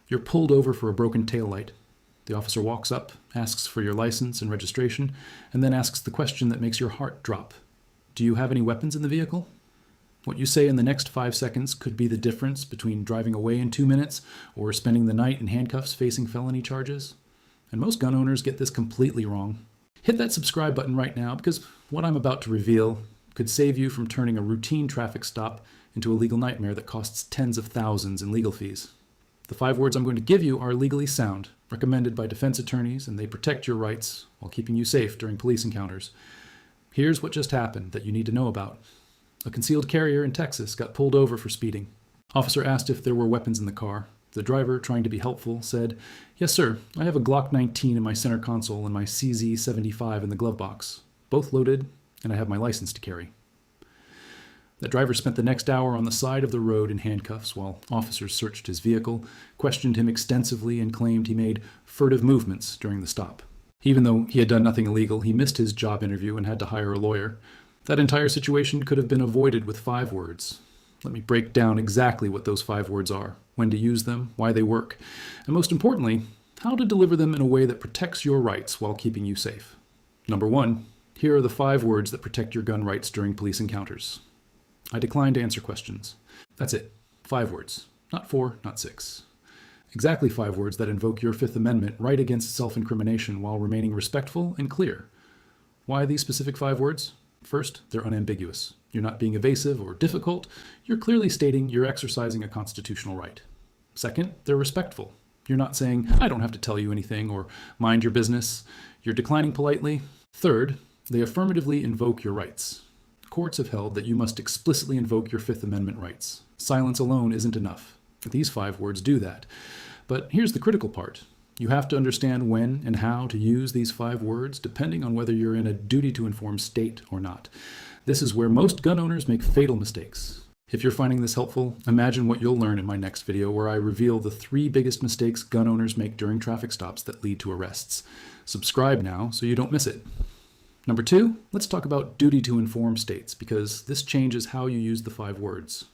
You're pulled over for a broken taillight. The officer walks up, asks for your license and registration, and then asks the question that makes your heart drop. Do you have any weapons in the vehicle? What you say in the next 5 seconds could be the difference between driving away in 2 minutes or spending the night in handcuffs facing felony charges. And most gun owners get this completely wrong. Hit that subscribe button right now, because what I'm about to reveal could save you from turning a routine traffic stop into a legal nightmare that costs tens of thousands in legal fees. The 5 words I'm going to give you are legally sound, recommended by defense attorneys, and they protect your rights while keeping you safe during police encounters. Here's what just happened that you need to know about. A concealed carrier in Texas got pulled over for speeding. Officer asked if there were weapons in the car. The driver, trying to be helpful, said, "Yes, sir. I have a Glock 19 in my center console and my CZ-75 in the glove box. Both loaded, and I have my license to carry." That driver spent the next hour on the side of the road in handcuffs while officers searched his vehicle, questioned him extensively, and claimed he made furtive movements during the stop. Even though he had done nothing illegal, he missed his job interview and had to hire a lawyer. That entire situation could have been avoided with 5 words. Let me break down exactly what those 5 words are, when to use them, why they work, and most importantly, how to deliver them in a way that protects your rights while keeping you safe. Number 1, here are the 5 words that protect your gun rights during police encounters. I decline to answer questions. That's it. 5 words. Not 4, not 6. Exactly 5 words that invoke your Fifth Amendment right against self-incrimination while remaining respectful and clear. Why these specific 5 words? First, they're unambiguous. You're not being evasive or difficult. You're clearly stating you're exercising a constitutional right. Second, they're respectful. You're not saying, "I don't have to tell you anything," or "mind your business." You're declining politely. Third, they affirmatively invoke your rights. Courts have held that you must explicitly invoke your Fifth Amendment rights. Silence alone isn't enough. These 5 words do that. But here's the critical part. You have to understand when and how to use these 5 words, depending on whether you're in a duty-to-inform state or not. This is where most gun owners make fatal mistakes. If you're finding this helpful, imagine what you'll learn in my next video, where I reveal the 3 biggest mistakes gun owners make during traffic stops that lead to arrests. Subscribe now so you don't miss it. Number 2, let's talk about duty-to-inform states, because this changes how you use the 5 words.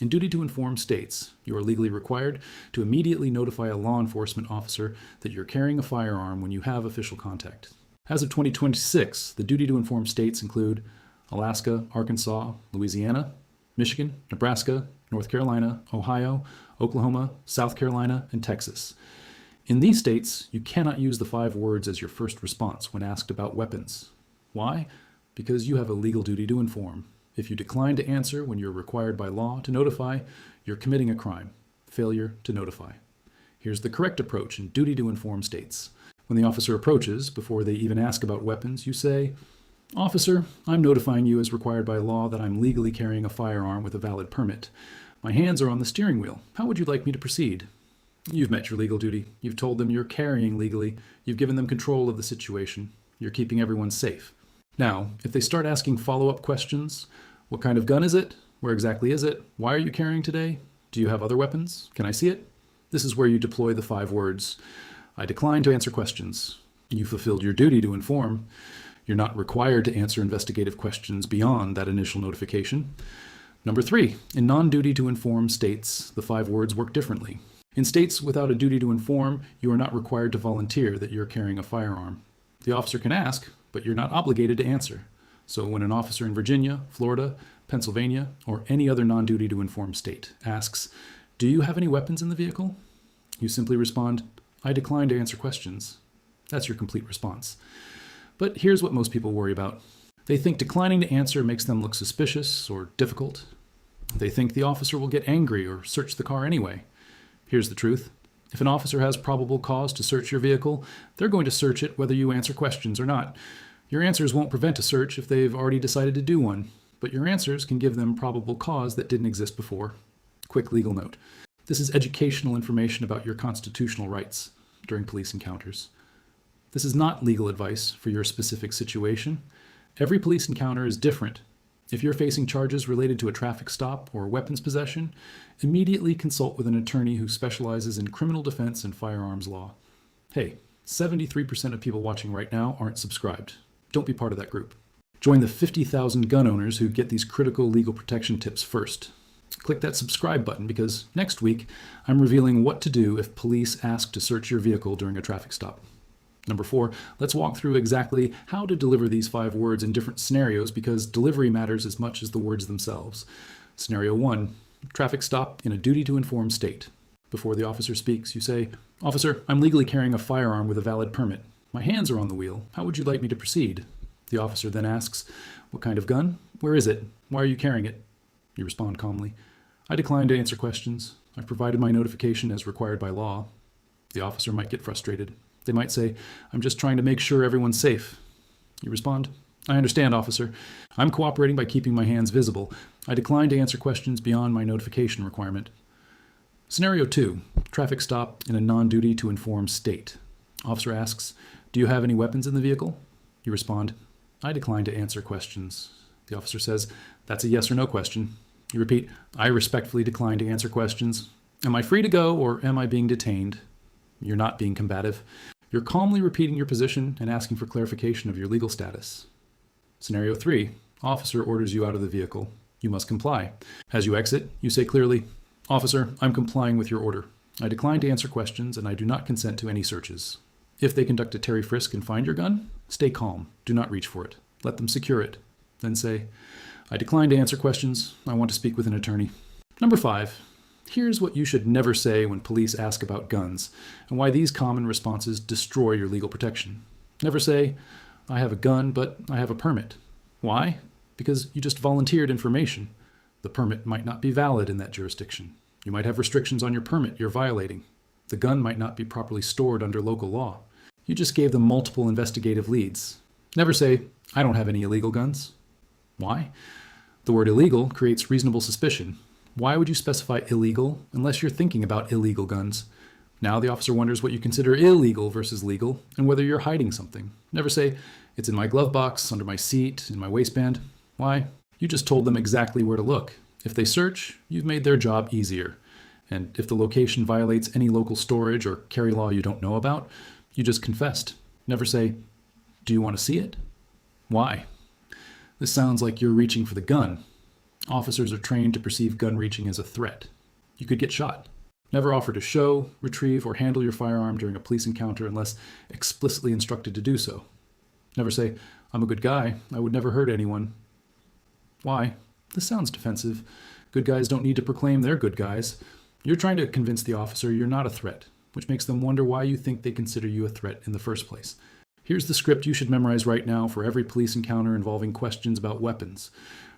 In duty-to-inform states, you are legally required to immediately notify a law enforcement officer that you're carrying a firearm when you have official contact. As of 2026, the duty-to-inform states include Alaska, Arkansas, Louisiana, Michigan, Nebraska, North Carolina, Ohio, Oklahoma, South Carolina, and Texas. In these states, you cannot use the 5 words as your first response when asked about weapons. Why? Because you have a legal duty to inform. If you decline to answer when you're required by law to notify, you're committing a crime. Failure to notify. Here's the correct approach in duty-to-inform states. When the officer approaches, before they even ask about weapons, you say, "Officer, I'm notifying you as required by law that I'm legally carrying a firearm with a valid permit. My hands are on the steering wheel. How would you like me to proceed?" You've met your legal duty. You've told them you're carrying legally. You've given them control of the situation. You're keeping everyone safe. Now, if they start asking follow-up questions, what kind of gun is it? Where exactly is it? Why are you carrying today? Do you have other weapons? Can I see it? This is where you deploy the 5 words. I decline to answer questions. You fulfilled your duty to inform. You're not required to answer investigative questions beyond that initial notification. Number 3, in non-duty to inform states, the 5 words work differently. In states without a duty to inform, you are not required to volunteer that you're carrying a firearm. The officer can ask, but you're not obligated to answer. So when an officer in Virginia, Florida, Pennsylvania, or any other non-duty to inform state asks, "Do you have any weapons in the vehicle?" you simply respond, "I decline to answer questions." That's your complete response. But here's what most people worry about. They think declining to answer makes them look suspicious or difficult. They think the officer will get angry or search the car anyway. Here's the truth. If an officer has probable cause to search your vehicle, they're going to search it whether you answer questions or not. Your answers won't prevent a search if they've already decided to do one, but your answers can give them probable cause that didn't exist before. Quick legal note. This is educational information about your constitutional rights during police encounters. This is not legal advice for your specific situation. Every police encounter is different. If you're facing charges related to a traffic stop or weapons possession, immediately consult with an attorney who specializes in criminal defense and firearms law. Hey, 73% of people watching right now aren't subscribed. Don't be part of that group. Join the 50,000 gun owners who get these critical legal protection tips first. Click that subscribe button because next week I'm revealing what to do if police ask to search your vehicle during a traffic stop. Number 4, let's walk through exactly how to deliver these 5 words in different scenarios because delivery matters as much as the words themselves. Scenario 1, traffic stop in a duty to inform state. Before the officer speaks, you say, "Officer, I'm legally carrying a firearm with a valid permit. My hands are on the wheel. How would you like me to proceed?" The officer then asks, "What kind of gun? Where is it? Why are you carrying it?" You respond calmly, "I decline to answer questions. I've provided my notification as required by law." The officer might get frustrated. They might say, "I'm just trying to make sure everyone's safe." You respond, "I understand, officer. I'm cooperating by keeping my hands visible. I decline to answer questions beyond my notification requirement." Scenario 2, traffic stop in a non-duty to inform state. Officer asks, "Do you have any weapons in the vehicle?" You respond, "I decline to answer questions." The officer says, "That's a yes or no question." You repeat, "I respectfully decline to answer questions. Am I free to go or am I being detained?" You're not being combative. You're calmly repeating your position and asking for clarification of your legal status. Scenario 3, officer orders you out of the vehicle. You must comply. As you exit, you say clearly, "Officer, I'm complying with your order. I decline to answer questions and I do not consent to any searches." If they conduct a Terry frisk and find your gun, stay calm. Do not reach for it. Let them secure it. Then say, "I decline to answer questions. I want to speak with an attorney." Number 5, here's what you should never say when police ask about guns and why these common responses destroy your legal protection. Never say, "I have a gun, but I have a permit." Why? Because you just volunteered information. The permit might not be valid in that jurisdiction. You might have restrictions on your permit you're violating. The gun might not be properly stored under local law. You just gave them multiple investigative leads. Never say, "I don't have any illegal guns." Why? The word illegal creates reasonable suspicion. Why would you specify illegal unless you're thinking about illegal guns? Now the officer wonders what you consider illegal versus legal and whether you're hiding something. Never say, "It's in my glove box, under my seat, in my waistband." Why? You just told them exactly where to look. If they search, you've made their job easier. And if the location violates any local storage or carry law you don't know about, you just confessed. Never say, "Do you want to see it?" Why? This sounds like you're reaching for the gun. Officers are trained to perceive gun reaching as a threat. You could get shot. Never offer to show, retrieve, or handle your firearm during a police encounter unless explicitly instructed to do so. Never say, "I'm a good guy. I would never hurt anyone." Why? This sounds defensive. Good guys don't need to proclaim they're good guys. You're trying to convince the officer you're not a threat, which makes them wonder why you think they consider you a threat in the first place. Here's the script you should memorize right now for every police encounter involving questions about weapons.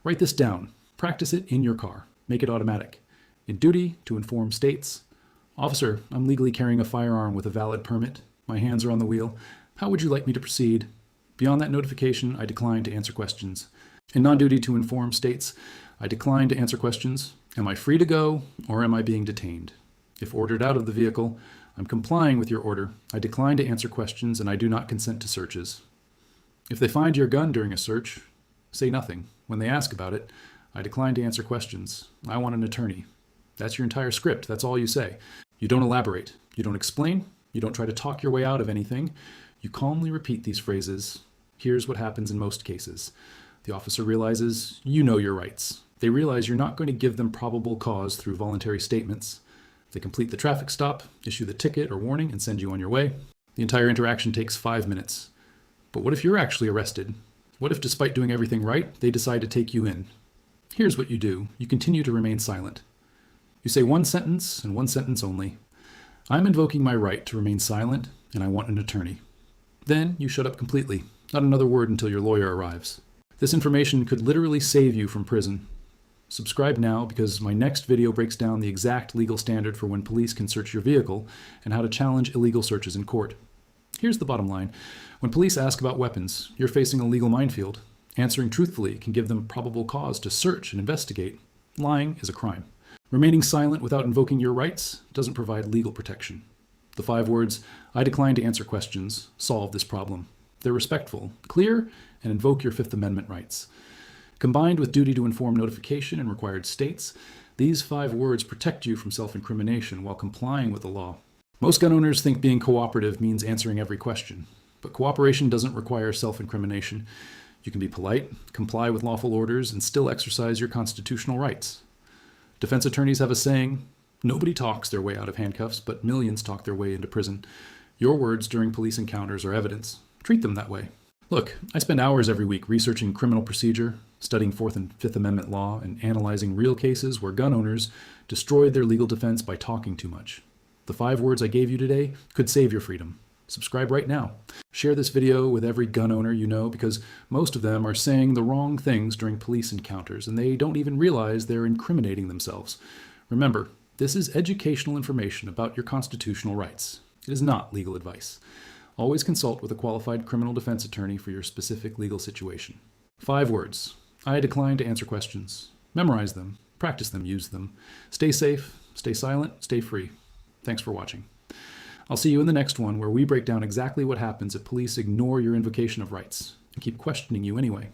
Write this down. Practice it in your car. Make it automatic. In duty to inform states. "Officer, I'm legally carrying a firearm with a valid permit. My hands are on the wheel. How would you like me to proceed? Beyond that notification, I decline to answer questions." In non-duty to inform states, "I decline to answer questions. Am I free to go or am I being detained? If ordered out of the vehicle, I'm complying with your order. I decline to answer questions and I do not consent to searches." If they find your gun during a search, say nothing. When they ask about it, "I decline to answer questions. I want an attorney." That's your entire script. That's all you say. You don't elaborate. You don't explain. You don't try to talk your way out of anything. You calmly repeat these phrases. Here's what happens in most cases. The officer realizes you know your rights. They realize you're not going to give them probable cause through voluntary statements. They complete the traffic stop, issue the ticket or warning, and send you on your way. The entire interaction takes 5 minutes. But what if you're actually arrested? What if, despite doing everything right, they decide to take you in? Here's what you do. You continue to remain silent. You say one sentence and one sentence only. "I'm invoking my right to remain silent, and I want an attorney." Then you shut up completely. Not another word until your lawyer arrives. This information could literally save you from prison. Subscribe now because my next video breaks down the exact legal standard for when police can search your vehicle and how to challenge illegal searches in court. Here's the bottom line. When police ask about weapons, you're facing a legal minefield. Answering truthfully can give them probable cause to search and investigate. Lying is a crime. Remaining silent without invoking your rights doesn't provide legal protection. The 5 words, "I decline to answer questions," solve this problem. They're respectful, clear, and invoke your Fifth Amendment rights. Combined with duty to inform notification in required states, these 5 words protect you from self-incrimination while complying with the law. Most gun owners think being cooperative means answering every question, but cooperation doesn't require self-incrimination. You can be polite, comply with lawful orders, and still exercise your constitutional rights. Defense attorneys have a saying, nobody talks their way out of handcuffs, but millions talk their way into prison. Your words during police encounters are evidence. Treat them that way. Look, I spend hours every week researching criminal procedure, studying Fourth and Fifth Amendment law, and analyzing real cases where gun owners destroyed their legal defense by talking too much. The 5 words I gave you today could save your freedom. Subscribe right now. Share this video with every gun owner you know, because most of them are saying the wrong things during police encounters, and they don't even realize they're incriminating themselves. Remember, this is educational information about your constitutional rights. It is not legal advice. Always consult with a qualified criminal defense attorney for your specific legal situation. 5 words. I decline to answer questions. Memorize them. Practice them. Use them. Stay safe. Stay silent. Stay free. Thanks for watching. I'll see you in the next one, where we break down exactly what happens if police ignore your invocation of rights and keep questioning you anyway.